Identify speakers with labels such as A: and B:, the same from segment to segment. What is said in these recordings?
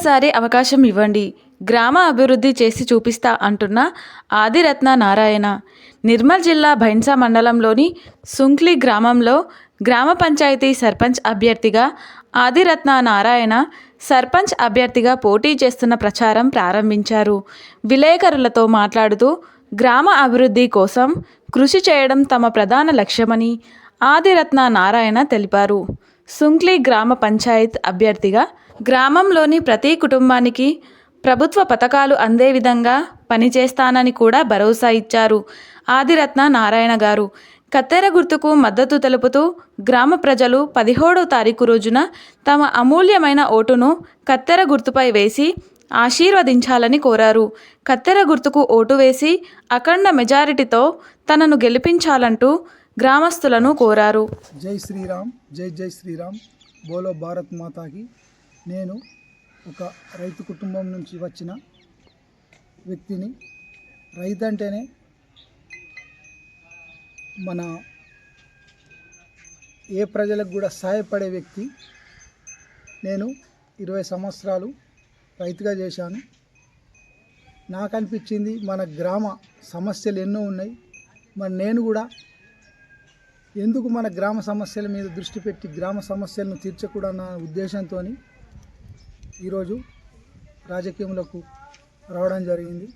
A: ఒక్కసారి అవకాశం ఇవ్వండి, గ్రామ అభివృద్ధి చేసి చూపిస్తా అంటున్న ఆదిరత్న నారాయణ నిర్మల్ జిల్లా భైంసా మండలంలోని సుంక్లి గ్రామంలో గ్రామ పంచాయతీ సర్పంచ్ అభ్యర్థిగా ఆదిరత్న నారాయణ సర్పంచ్ అభ్యర్థిగా పోటీ చేస్తున్న ప్రచారం ప్రారంభించారు. విలేకరులతో మాట్లాడుతూ గ్రామ అభివృద్ధి కోసం కృషి చేయడం తమ ప్రధాన లక్ష్యమని ఆదిరత్న నారాయణ తెలిపారు. సుంక్లి గ్రామ పంచాయత్ అభ్యర్థిగా గ్రామంలోని ప్రతి కుటుంబానికి ప్రభుత్వ పథకాలు అందే విధంగా పనిచేస్తానని కూడా భరోసా ఇచ్చారు. ఆదిరత్న నారాయణ గారు కత్తెర గుర్తుకు మద్దతు తెలుపుతూ గ్రామ ప్రజలు 17వ తారీఖు రోజున తమ అమూల్యమైన ఓటును కత్తెర గుర్తుపై వేసి ఆశీర్వదించాలని కోరారు. కత్తెర గుర్తుకు ఓటు వేసి అఖండ మెజారిటీతో తనను గెలిపించాలంటూ గ్రామస్తులను కోరారు.
B: జై శ్రీరామ్, జై జై శ్రీరామ్, బోలో భారత్ మాతాకి. నేను ఒక రైతు కుటుంబం నుంచి వచ్చిన వ్యక్తిని. రైతు అంటేనే మన ఏ ప్రజలకు కూడా సహాయపడే వ్యక్తి. నేను 20 సంవత్సరాలు రైతుగా చేశాను. నాకు అనిపించింది మన గ్రామ సమస్యలు ఎన్నో ఉన్నాయి. మరి నేను కూడా ఎందుకు మన గ్రామ సమస్యల మీద దృష్టి పెట్టి గ్రామ సమస్యలను తీర్చకూడన్న ఉద్దేశంతో ఈరోజు రాజకీయంలోకి రావడం జరిగింది.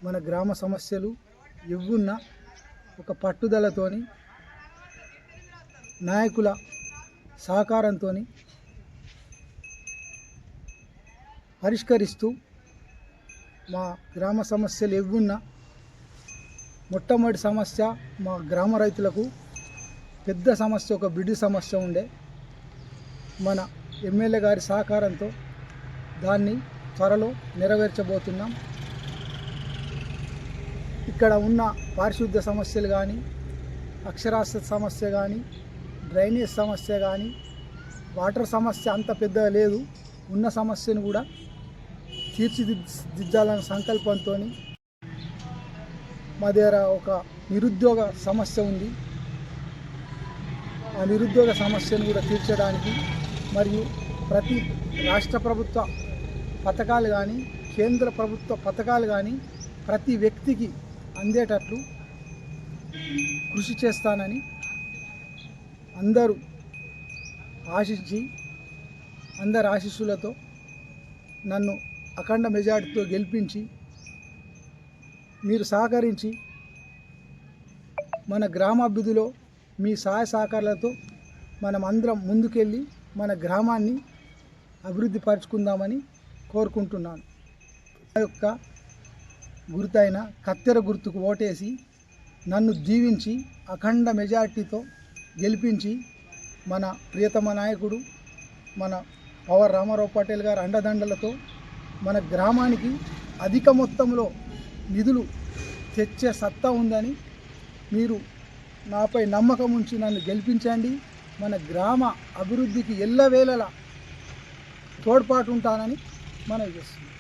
B: మన గ్రామ సమస్యలు ఎవ్వున్నా ఒక పట్టుదలతోని నాయకుల సహకారంతో పరిష్కరిస్తూ మా గ్రామ సమస్యలు ఎవ్వున్నా మొట్టమొదటి సమస్య మా గ్రామ రైతులకు పెద్ద సమస్య, ఒక బిడ్డు సమస్య ఉండే. మన ఎమ్మెల్యే గారి సహకారంతో దాన్ని త్వరలో నెరవేర్చబోతున్నాం. ఇక్కడ ఉన్న పారిశుద్ధ్య సమస్యలు కానీ, అక్షరాస్యత సమస్య కానీ, డ్రైనేజ్ సమస్య కానీ, వాటర్ సమస్య అంత పెద్దగా లేదు. ఉన్న సమస్యను కూడా తీర్చిదిద్దాలన్న సంకల్పంతో మా దగ్గర ఒక నిరుద్యోగ సమస్య ఉంది. ఆ నిరుద్యోగ సమస్యను కూడా తీర్చడానికి మరియు ప్రతి రాష్ట్ర ప్రభుత్వ పథకాలు కానీ, కేంద్ర ప్రభుత్వ పథకాలు కానీ ప్రతి వ్యక్తికి అందేటట్లు కృషి చేస్తానని అందరూ ఆశించి, అందరి ఆశీస్సులతో నన్ను అఖండ మెజార్టీతో గెలిపించి మీరు సహకరించి మన గ్రామాభివృద్ధిలో మీ సహాయ సహకారాలతో మనం అందరం ముందుకెళ్ళి మన గ్రామాన్ని అభివృద్ధి పరుచుకుందామని కోరుకుంటున్నాను. నా యొక్క గుర్తైన కత్తెర గుర్తుకు ఓటేసి నన్ను దీవించి అఖండ మెజార్టీతో గెలిపించి మన ప్రియతమ నాయకుడు మన పవర్ రామారావు పటేల్ గారి అండదండలతో మన గ్రామానికి అధిక మొత్తంలో నిధులు తెచ్చే సత్తా ఉందని మీరు నాపై నమ్మకం ఉంచి నన్ను గెలిపించండి. మన గ్రామ అభివృద్ధికి ఎల్లవేళలా తోడ్పాటు ఉంటానని మనవి చేస్తున్నాను.